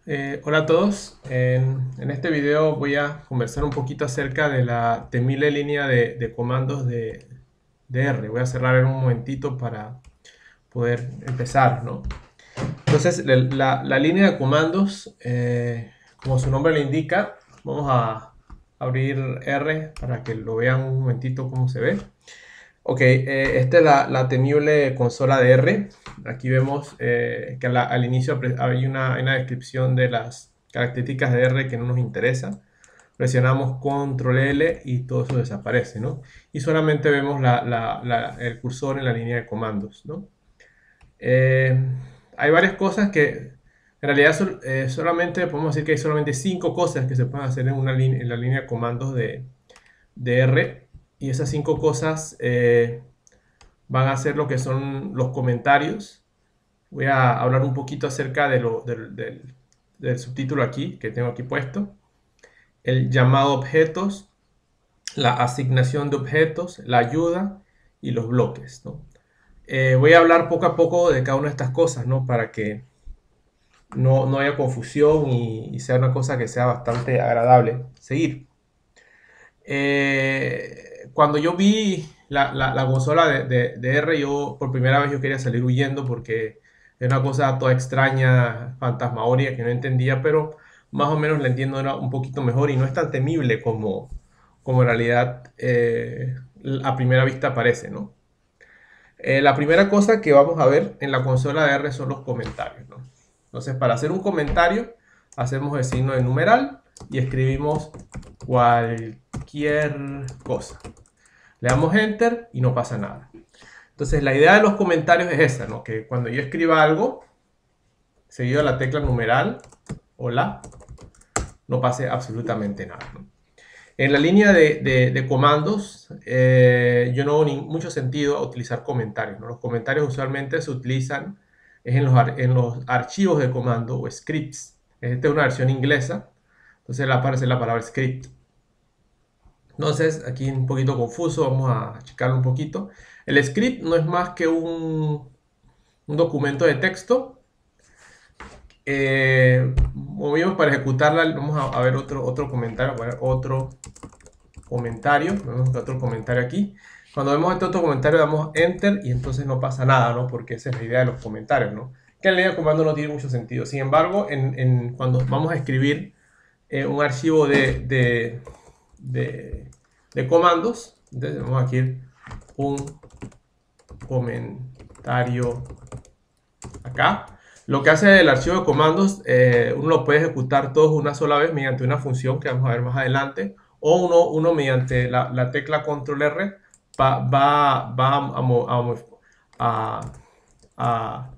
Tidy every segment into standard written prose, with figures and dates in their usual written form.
Hola a todos. En este video voy a conversar un poquito acerca de la temible línea de comandos de R. Voy a cerrar en un momentito para poder empezar, ¿no? Entonces, la línea de comandos, como su nombre le indica, vamos a abrir R para que lo vean un momentito cómo se ve. Ok, esta es la temible consola de R. Aquí vemos que al inicio hay una descripción de las características de R que no nos interesa. Presionamos Control L y todo eso desaparece, ¿no? Y solamente vemos el cursor en la línea de comandos, ¿no? Eh, Hay varias cosas que en realidad solamente podemos decir que hay solamente 5 cosas que se pueden hacer en la línea de comandos de R. Y esas 5 cosas van a ser lo que son los comentarios. Voy a hablar un poquito acerca del subtítulo aquí, que tengo aquí puesto. El llamado a objetos, la asignación de objetos, la ayuda y los bloques, ¿no? Voy a hablar poco a poco de cada una de estas cosas, ¿no? Para que no haya confusión y sea una cosa que sea bastante agradable seguir. Cuando yo vi la consola de R, yo por primera vez yo quería salir huyendo porque es una cosa toda extraña, fantasmagoria que no entendía, pero más o menos la entiendo ahora un poquito mejor y no es tan temible como en realidad a primera vista parece, ¿no? La primera cosa que vamos a ver en la consola de R son los comentarios, ¿no? Entonces, para hacer un comentario, hacemos el signo de numeral y escribimos cualquier cosa. Le damos Enter y no pasa nada. Entonces, la idea de los comentarios es esa, ¿no? Que cuando yo escriba algo, seguido de la tecla numeral o no pase absolutamente nada, ¿no? En la línea de comandos, yo no veo mucho sentido a utilizar comentarios, ¿no? Los comentarios usualmente se utilizan en los archivos de comando o scripts. Esta es una versión inglesa, entonces aparece la palabra script. Entonces, aquí un poquito confuso, vamos a checarlo un poquito. El script no es más que un documento de texto. Movimos para ejecutarla, vamos a ver otro comentario, otro comentario, vemos otro comentario aquí. Cuando vemos este otro comentario damos Enter y entonces no pasa nada, ¿no? Porque esa es la idea de los comentarios, ¿no? Que en línea de comando no tiene mucho sentido. Sin embargo, cuando vamos a escribir un archivo de comandos, entonces vamos a escribir un comentario acá. Lo que hace el archivo de comandos, uno lo puede ejecutar todos una sola vez mediante una función que vamos a ver más adelante, o uno mediante la tecla Control R a, a,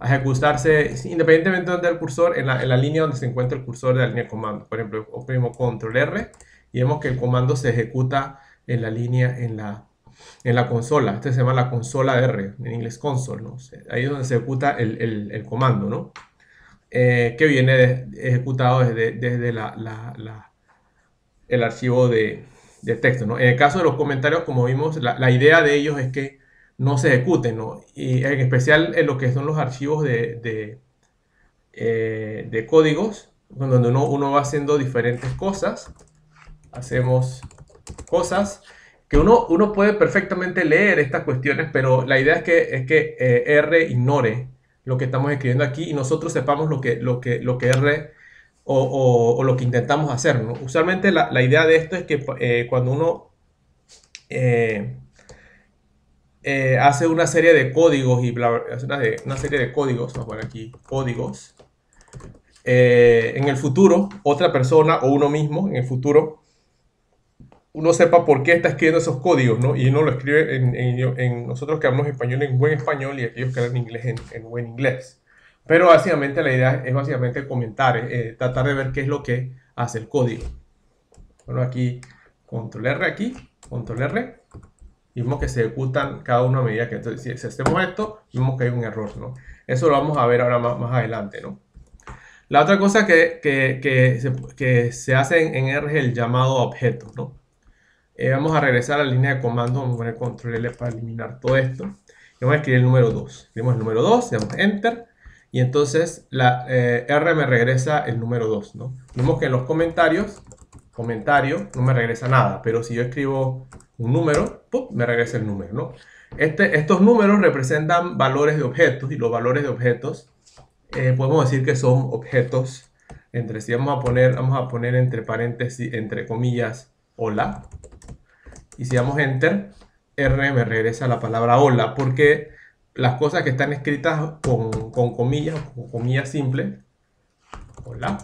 a ejecutarse independientemente de donde el cursor, en la línea donde se encuentra el cursor de la línea de comando. Por ejemplo, oprimimos Control R y vemos que el comando se ejecuta en la línea en la consola. Este se llama la consola de R, en inglés console, ¿no? Ahí es donde se ejecuta el comando, ¿no? Que viene ejecutado desde el archivo de texto, ¿no? En el caso de los comentarios, como vimos, la idea de ellos es que no se ejecuten, ¿no? Y en especial en lo que son los archivos de códigos, donde uno va haciendo diferentes cosas. Hacemos cosas que uno puede perfectamente leer estas cuestiones, pero la idea es que R ignore lo que estamos escribiendo aquí y nosotros sepamos lo que R o lo que intentamos hacer, ¿no? Usualmente la idea de esto es que cuando uno eh, hace una serie de códigos y hace una serie de códigos, vamos a poner aquí códigos, en el futuro, otra persona o uno mismo en el futuro uno sepa por qué está escribiendo esos códigos, ¿no? Y uno lo escribe nosotros que hablamos español en buen español y aquellos que hablan inglés en buen inglés. Pero básicamente la idea es básicamente comentar, tratar de ver qué es lo que hace el código. Bueno, aquí, control R aquí, control R, y vemos que se ejecutan cada uno a medida que, entonces, si hacemos esto, vemos que hay un error, ¿no? Eso lo vamos a ver ahora más adelante, ¿no? La otra cosa que se hace en R es el llamado a objetos, ¿no? Vamos a regresar a la línea de comando, vamos a poner control L para eliminar todo esto. Y vamos a escribir el número 2. Escribimos el número 2, damos Enter y entonces R me regresa el número 2, ¿no? Vemos que en los comentarios, comentario, no me regresa nada, pero si yo escribo un número, ¡pum!, me regresa el número, ¿no? Estos números representan valores de objetos, y los valores de objetos podemos decir que son objetos entre sí. Vamos a poner entre paréntesis, entre comillas, hola. Y si damos enter, R me regresa la palabra hola, porque las cosas que están escritas con comillas simples, hola,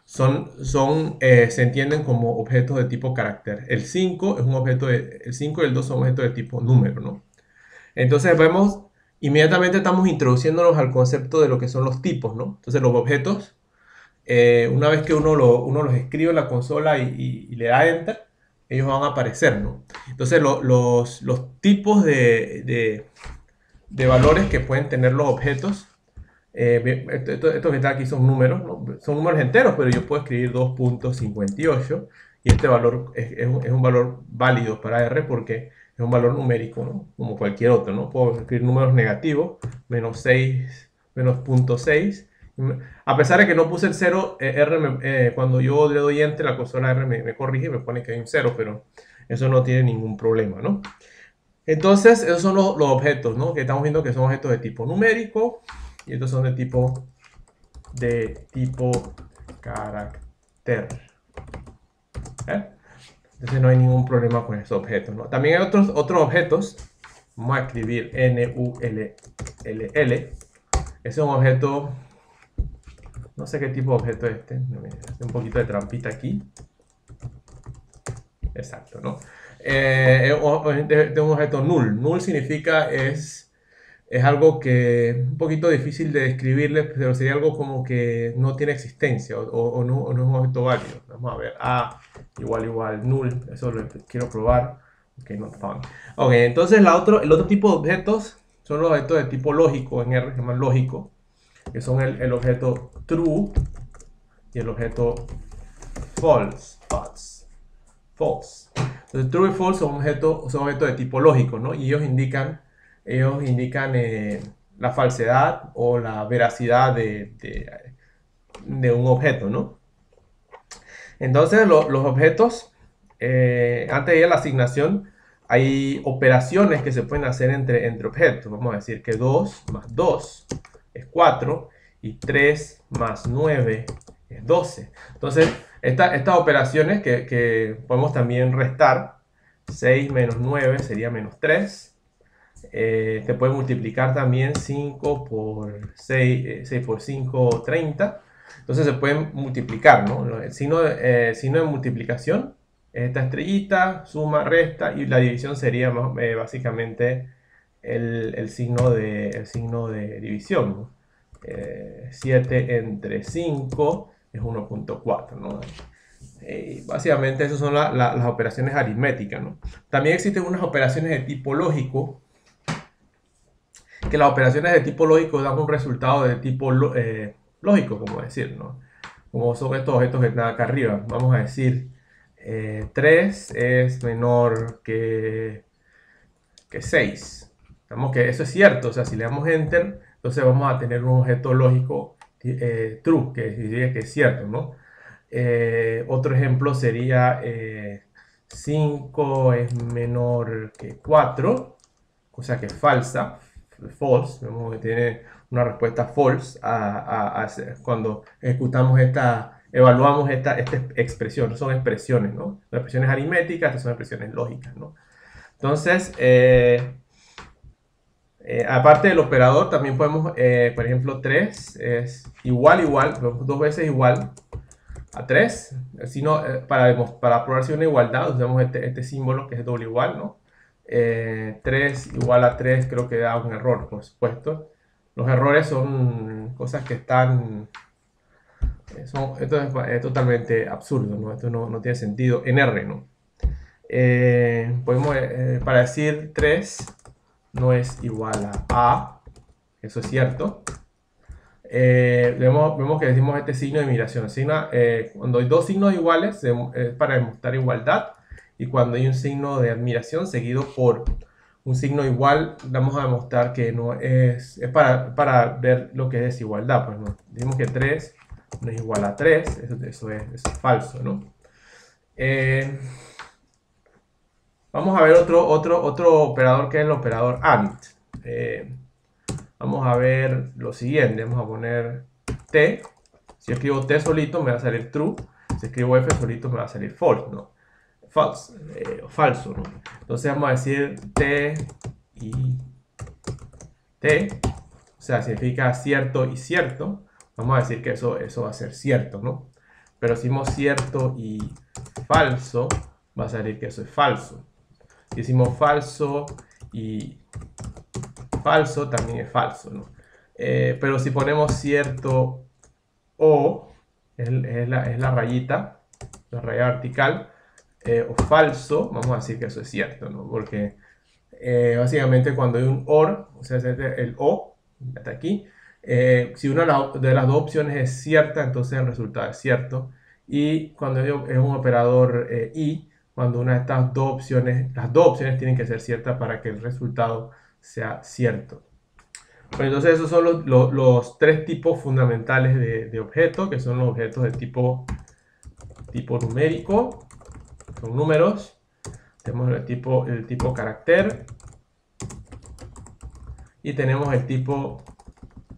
se entienden como objetos de tipo carácter. El 5 es un objeto el 5 y el 2 son objetos de tipo número, ¿no? Entonces vemos, inmediatamente estamos introduciéndonos al concepto de lo que son los tipos, ¿no? Entonces los objetos, una vez que uno los escribe en la consola y le da enter, ellos van a aparecer, ¿no? Entonces los tipos de valores que pueden tener los objetos, estos que están aquí son números, ¿no? Son números enteros, pero yo puedo escribir 2.58 y este valor es un valor válido para R porque es un valor numérico, ¿no? Como cualquier otro, ¿no? Puedo escribir números negativos, menos 6, menos 0.6. A pesar de que no puse el 0, cuando yo le doy enter, la consola R me corrige y me pone que hay un 0, pero eso no tiene ningún problema, ¿no? Entonces, esos son los objetos, ¿no? Que estamos viendo que son objetos de tipo numérico y estos son de tipo carácter. Entonces no hay ningún problema con esos objetos, ¿no? También hay otros objetos. Vamos a escribir null. Ese es un objeto, no sé qué tipo de objeto es este. Hace un poquito de trampita aquí. Exacto, ¿no? Es un objeto null. Null significa es algo que es un poquito difícil de describirle, pero sería algo como que no tiene existencia o no es un objeto válido. Vamos a ver. Igual, null. Eso lo quiero probar. Ok, not found. Ok, entonces el otro tipo de objetos son los objetos de tipo lógico. En R se llaman lógico, que son el objeto true y el objeto false. Entonces, true y false son objetos de tipo lógico, ¿no? Y ellos indican la falsedad o la veracidad de un objeto, ¿no? Entonces, los objetos, antes de ir a la asignación, hay operaciones que se pueden hacer entre objetos. Vamos a decir que 2 más 2 es 4 y 3 más 9 es 12. Entonces, estas operaciones que podemos también restar, 6 menos 9 sería menos 3. Se puede multiplicar también 5 por 6 por 5, 30. Entonces se pueden multiplicar, ¿no? El signo de multiplicación es esta estrellita, suma, resta, y la división sería básicamente el signo de división, ¿no? 7 entre 5 es 1.4, ¿no? Básicamente esas son las operaciones aritméticas, ¿no? También existen unas operaciones de tipo lógico, que las operaciones de tipo lógico dan un resultado de tipo lógico, como decir, ¿no? Como son estos objetos que están acá arriba. Vamos a decir 3 es menor que 6. Vemos que eso es cierto, o sea, si le damos enter, entonces vamos a tener un objeto lógico true, que diría que es cierto, ¿no? Otro ejemplo sería 5 es menor que 4, o sea que es falsa, false. Vemos que tiene una respuesta false cuando ejecutamos evaluamos esta expresión. Son expresiones, ¿no? Son expresiones aritméticas, estas son expresiones lógicas, ¿no? Entonces, aparte del operador, también podemos, por ejemplo, 3 es igual, dos veces igual a 3. Para probar si una igualdad, usamos este símbolo que es doble igual, ¿no? 3 igual a 3 creo que da un error, por supuesto. Los errores son cosas que están... esto es totalmente absurdo, ¿no? Esto no tiene sentido en R, ¿no? Para decir 3 no es igual a, eso es cierto. Vemos que decimos este signo de admiración. Cuando hay dos signos iguales es para demostrar igualdad, y cuando hay un signo de admiración seguido por un signo igual, vamos a demostrar que no es para ver lo que es desigualdad. Pues no, decimos que 3 no es igual a 3, eso es falso, ¿no? Vamos a ver otro operador que es el operador AND. Vamos a ver lo siguiente, vamos a poner T. Si escribo T solito me va a salir true, si escribo F solito me va a salir false, ¿no? Falso, ¿no? Entonces vamos a decir T y T, o sea, significa cierto y cierto. Vamos a decir que eso va a ser cierto, ¿no? Pero si decimos cierto y falso, va a salir que eso es falso. Si decimos falso y falso, también es falso, ¿no? Pero si ponemos cierto o, es la rayita, la raya vertical, o falso, vamos a decir que eso es cierto, ¿no? Porque básicamente cuando hay un OR, o sea, el O, hasta aquí, si una de las dos opciones es cierta, entonces el resultado es cierto. Y cuando es un operador y, cuando una de estas dos opciones, las dos opciones tienen que ser ciertas para que el resultado sea cierto. Pues entonces esos son los tres tipos fundamentales de objetos, que son los objetos de tipo numérico, son números. Tenemos el tipo carácter y tenemos el tipo,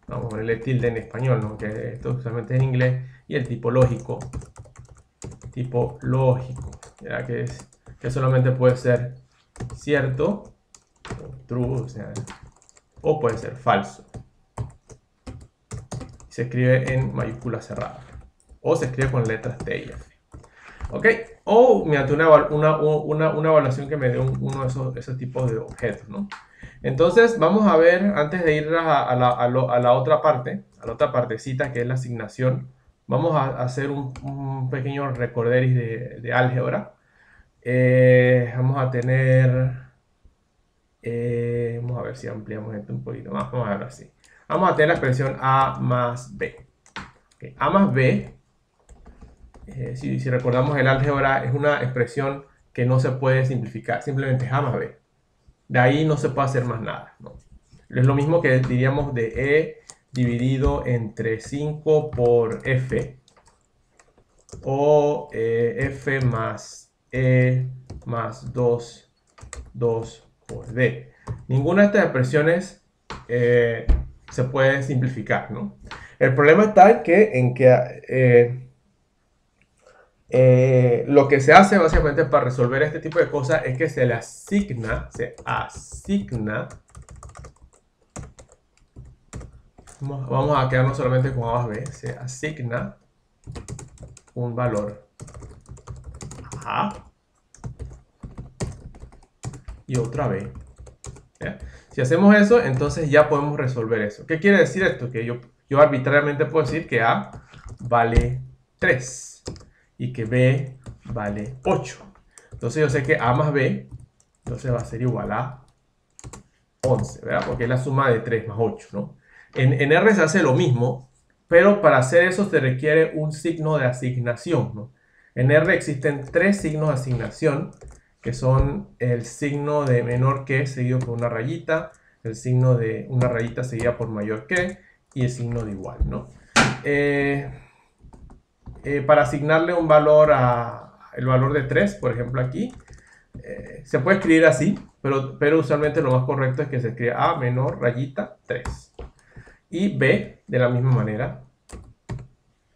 vamos a ponerle tilde en español, ¿no? Que esto usualmente es en inglés, y el tipo lógico. ¿Ya? Que solamente puede ser cierto, o true, o puede ser falso. Se escribe en mayúscula cerrada o se escribe con letras T y F. ¿Ok? O mediante una evaluación que me dé uno de esos tipos de objetos, ¿no? Entonces vamos a ver, antes de ir a la otra parte, a la otra partecita que es la asignación, vamos a hacer un pequeño recorderis de álgebra. Vamos a tener, vamos a ver si ampliamos esto un poquito más, vamos a ver así. Vamos a tener la expresión A más B. Okay. A más B, si recordamos el álgebra, es una expresión que no se puede simplificar, simplemente es A más B. De ahí no se puede hacer más nada, ¿no? Es lo mismo que diríamos de E dividido entre 5 por F, o F más E más 2 por D. Ninguna de estas expresiones se puede simplificar, ¿no? El problema está en que lo que se hace básicamente para resolver este tipo de cosas es que se asigna, vamos a quedarnos solamente con A más B, se asigna un valor A y otra B. ¿Ya? Si hacemos eso, entonces ya podemos resolver eso. ¿Qué quiere decir esto? Que yo arbitrariamente puedo decir que A vale 3 y que B vale 8. Entonces yo sé que A más B entonces va a ser igual a 11, ¿verdad? Porque es la suma de 3 más 8, ¿no? En R se hace lo mismo, pero para hacer eso se requiere un signo de asignación, ¿no? En R existen tres signos de asignación, que son el signo de menor que seguido por una rayita, el signo de una rayita seguida por mayor que, y el signo de igual, ¿no? Para asignarle un valor el valor de 3, por ejemplo aquí, se puede escribir así, pero usualmente lo más correcto es que se escriba A menor rayita 3. Y B, de la misma manera,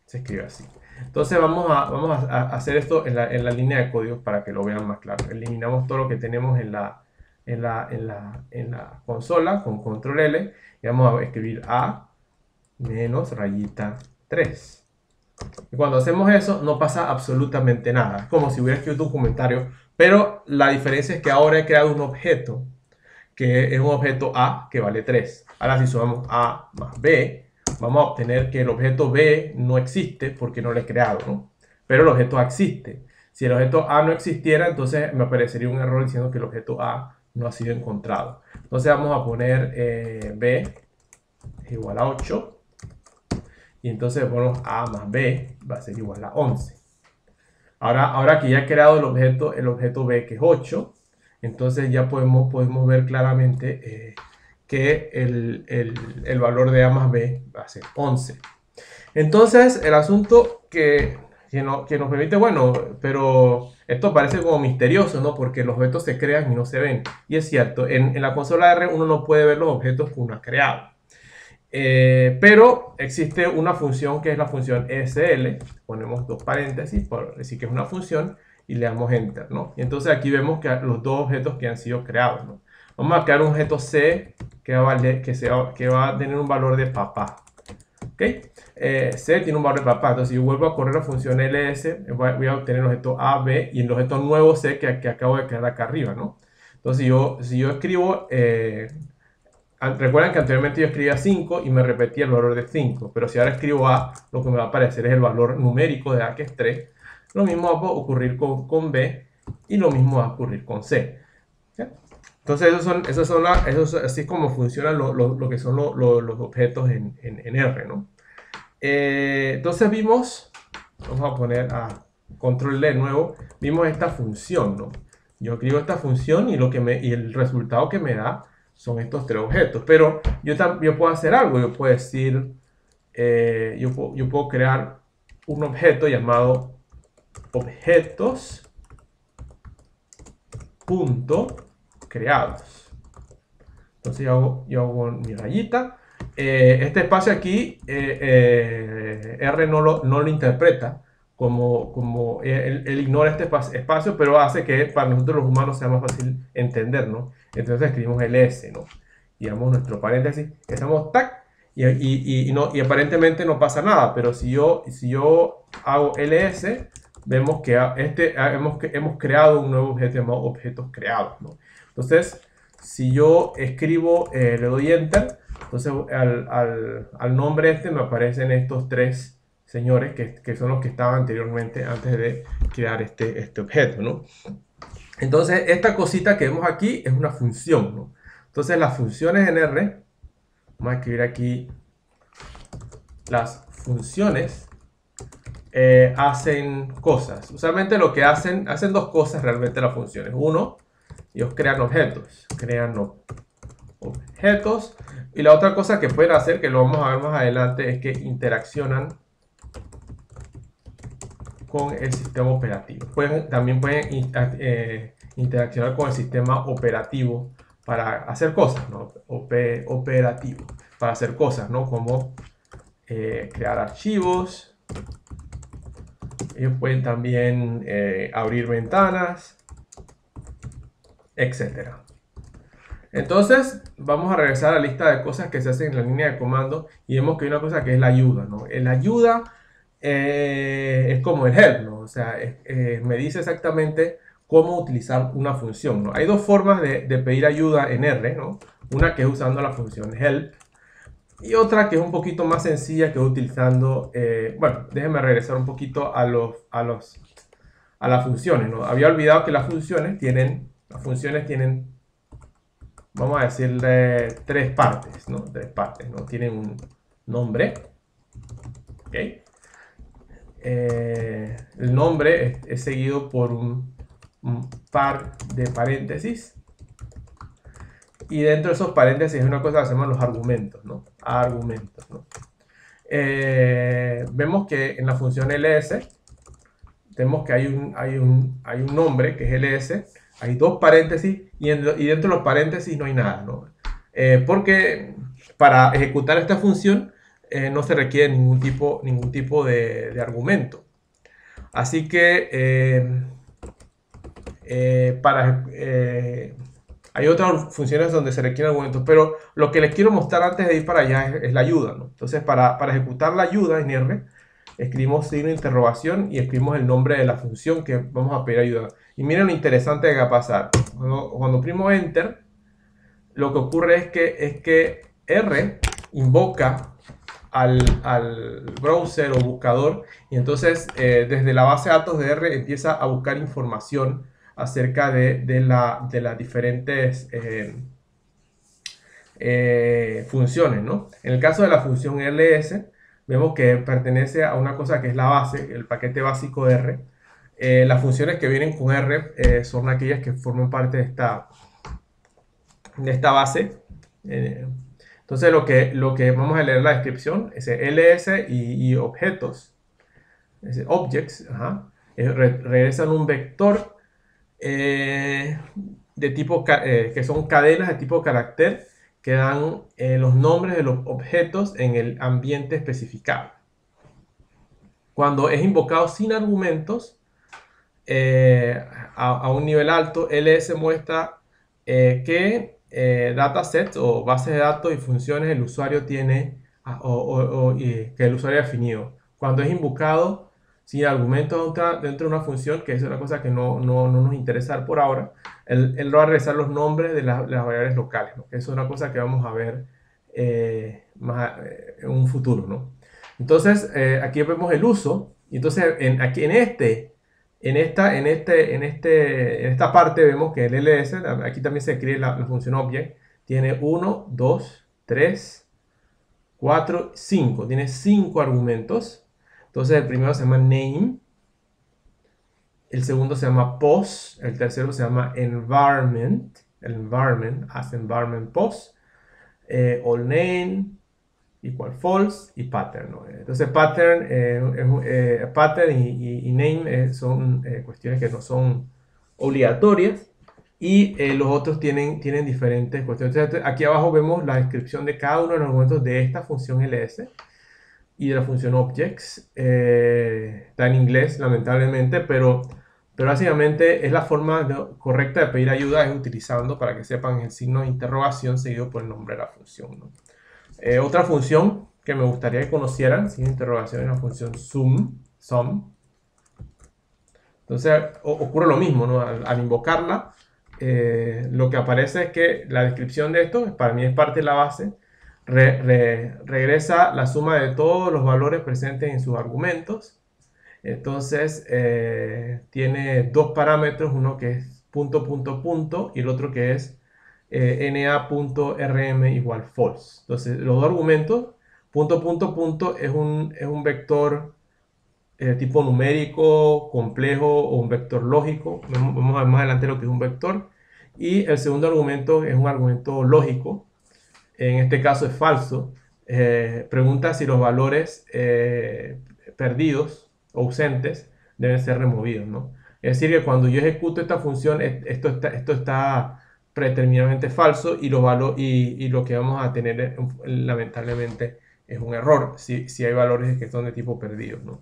se escribe así. Entonces vamos a hacer esto en la línea de código para que lo vean más claro. Eliminamos todo lo que tenemos en la consola con control L y vamos a escribir A menos rayita 3. Y cuando hacemos eso no pasa absolutamente nada. Es como si hubiera escrito un comentario, pero la diferencia es que ahora he creado un objeto que es un objeto A que vale 3. Ahora si sumamos A más B, vamos a obtener que el objeto B no existe porque no lo he creado, ¿no? Pero el objeto A existe. Si el objeto A no existiera, entonces me aparecería un error diciendo que el objeto A no ha sido encontrado. Entonces vamos a poner B es igual a 8. Y entonces ponemos A más B va a ser igual a 11. Ahora que ya he creado el objeto B que es 8, entonces ya podemos ver claramente que el valor de A más B va a ser 11. Entonces, el asunto que nos permite, bueno, pero esto parece como misterioso, ¿no? Porque los objetos se crean y no se ven. Y es cierto, en la consola R uno no puede ver los objetos que uno ha creado. Pero existe una función que es la función ESL. Ponemos dos paréntesis por decir que es una función y le damos Enter, ¿no? Y entonces aquí vemos que los dos objetos que han sido creados, ¿no? Vamos a crear un objeto C que va a tener un valor de papá. ¿Ok? C tiene un valor de papá. Entonces, si yo vuelvo a correr la función ls, voy a obtener el objeto A, B y el objeto nuevo C que acabo de crear acá arriba, ¿no? Entonces, si yo escribo, recuerden que anteriormente yo escribía 5 y me repetía el valor de 5, pero si ahora escribo A, lo que me va a aparecer es el valor numérico de A, que es 3. Lo mismo va a ocurrir con B y lo mismo va a ocurrir con C. ¿Ya? Entonces, así es como funcionan lo que son los objetos en R, ¿no? Entonces vamos a poner a control D de nuevo, vimos esta función, ¿no? Yo escribo esta función y el resultado que me da son estos tres objetos. Pero yo puedo hacer algo, yo puedo decir, yo puedo crear un objeto llamado objetos.creados. Entonces yo hago mi rayita. Este espacio aquí, R no lo interpreta como él ignora este espacio, pero hace que para nosotros los humanos sea más fácil entender, ¿no? Entonces escribimos ls, ¿no? Y damos nuestro paréntesis, hacemos tac, y aparentemente no pasa nada, pero si yo hago ls, vemos que hemos creado un nuevo objeto llamado objetos creados, ¿no? Entonces, si yo escribo, le doy enter, entonces al nombre este me aparecen estos tres señores que son los que estaban anteriormente antes de crear este objeto, ¿no? Entonces esta cosita que vemos aquí es una función, ¿no? Entonces las funciones en R, vamos a escribir aquí las funciones, hacen cosas. Usualmente lo que hacen dos cosas realmente las funciones. Uno, ellos crean objetos, objetos, y la otra cosa que pueden hacer, que lo vamos a ver más adelante, es que interaccionan con el sistema operativo. También pueden interaccionar con el sistema operativo para hacer cosas, ¿no? Operativo, para hacer cosas, ¿no? Como crear archivos. Ellos pueden también abrir ventanas, etcétera. Entonces, vamos a regresar a la lista de cosas que se hacen en la línea de comando y vemos que hay una cosa que es la ayuda, ¿no? La ayuda es como el help, ¿no? O sea, me dice exactamente cómo utilizar una función, ¿no? Hay dos formas de pedir ayuda en R, ¿no? Una que es usando la función help y otra que es un poquito más sencilla que es utilizando, bueno, déjenme regresar un poquito a las funciones, ¿no? Había olvidado que las funciones tienen, vamos a decirle tres partes, ¿no? Tienen un nombre, ¿ok? El nombre es seguido por un par de paréntesis y dentro de esos paréntesis es una cosa que se llaman los argumentos, ¿no? Argumentos, ¿no? Vemos que en la función ls tenemos que hay un nombre que es ls, hay dos paréntesis y dentro de los paréntesis no hay nada, ¿no? Porque para ejecutar esta función no se requiere ningún tipo de argumento. Así que hay otras funciones donde se requieren argumentos, pero lo que les quiero mostrar antes de ir para allá es la ayuda, ¿no? Entonces, para ejecutar la ayuda en R, escribimos signo de interrogación y escribimos el nombre de la función que vamos a pedir ayuda. Y miren lo interesante que va a pasar. Cuando oprimo Enter, lo que ocurre es que R invoca al browser o buscador y entonces desde la base de datos de R empieza a buscar información acerca de las diferentes funciones, ¿no? En el caso de la función ls, vemos que pertenece a una cosa que es la base, el paquete básico de R, Las funciones que vienen con R son aquellas que forman parte de esta base. Entonces lo que vamos a leer la descripción es ls y objetos, objects, regresan un vector de tipo que son cadenas de tipo carácter que dan los nombres de los objetos en el ambiente especificado. Cuando es invocado sin argumentos a un nivel alto, ls muestra qué datasets o bases de datos y funciones el usuario tiene que el usuario ha definido. Cuando es invocado sin argumentos dentro de una función, que es una cosa que no nos interesa por ahora, él va a regresar los nombres de las variables locales, ¿no? Eso es una cosa que vamos a ver más en un futuro, ¿no? Entonces, aquí vemos el uso. Entonces, aquí en esta parte vemos que el ls, aquí también se escribe la función object, tiene 1, 2, 3, 4, 5. Tiene 5 argumentos. Entonces, el primero se llama name. El segundo se llama post. El tercero se llama environment. El environment, as environment post. All name, igual false y pattern, ¿no? Entonces pattern, pattern y name son cuestiones que no son obligatorias y los otros tienen diferentes cuestiones. Entonces, aquí abajo vemos la descripción de cada uno de los argumentos de esta función ls y de la función objects. Está en inglés lamentablemente, pero básicamente es la forma correcta de pedir ayuda, es utilizando, para que sepan, el signo de interrogación seguido por el nombre de la función, ¿no? Otra función que me gustaría que conocieran, sin interrogación, es la función sum. Entonces ocurre lo mismo, ¿no? Al invocarla, lo que aparece es que la descripción de esto, para mí es parte de la base, regresa la suma de todos los valores presentes en sus argumentos. Entonces tiene dos parámetros, uno que es punto y el otro que es na.rm igual false. Entonces, los dos argumentos, es un vector tipo numérico, complejo o un vector lógico. Vamos a ver más adelante lo que es un vector. Y el segundo argumento es un argumento lógico. En este caso es falso. Pregunta si los valores perdidos o ausentes deben ser removidos, ¿no? Es decir, que cuando yo ejecuto esta función, esto está predeterminadamente falso y lo que vamos a tener lamentablemente es un error si hay valores que son de tipo perdidos, ¿no?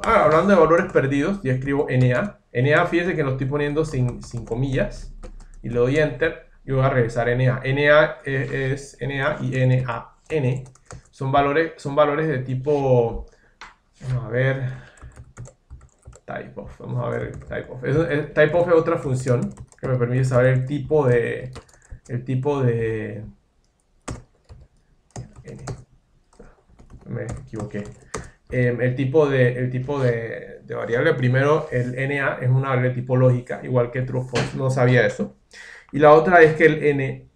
Hablando de valores perdidos, yo escribo NA. NA, fíjense que lo estoy poniendo sin comillas y le doy enter y voy a regresar NA. NA es NA y NaN. Son valores de tipo, vamos a ver, typeof. Vamos a ver typeof. Typeof es otra función que me permite saber el tipo de me equivoqué. El tipo de variable. Primero, el NA es una variable tipo lógica, igual que true false. No sabía eso. Y la otra es que el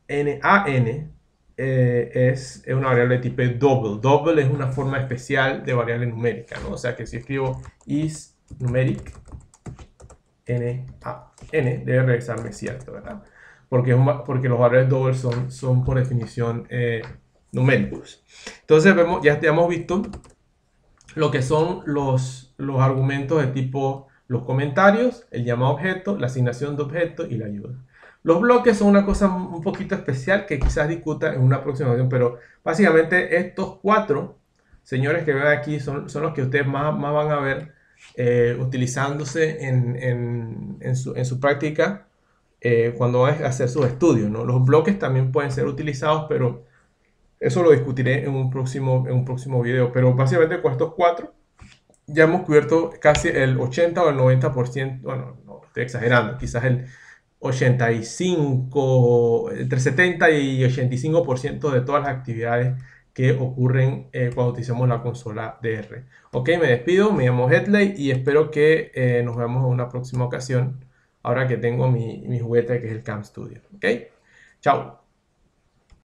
NaN es una variable tipo double. Double es una forma especial de variable numérica, ¿no? O sea que si escribo is numeric NaN, debe regresarme cierto, ¿verdad? Porque los valores double son por definición numéricos. Entonces ya hemos visto lo que son los argumentos de tipo los comentarios, el llamado objeto, la asignación de objeto y la ayuda. Los bloques son una cosa un poquito especial que quizás discuta en una próxima ocasión, pero básicamente estos 4 señores que ven aquí son los que ustedes más van a ver utilizándose en su práctica cuando van a hacer sus estudios, ¿no? Los bloques también pueden ser utilizados, pero eso lo discutiré en un próximo video. Pero básicamente con estos 4 ya hemos cubierto casi el 80 o el 90%, bueno, no estoy exagerando, quizás el 85, entre 70 y 85% de todas las actividades que ocurren cuando utilizamos la consola DR. Ok, me despido, me llamo Headley y espero que nos veamos en una próxima ocasión, ahora que tengo mi juguete que es el Cam Studio. Ok, chao.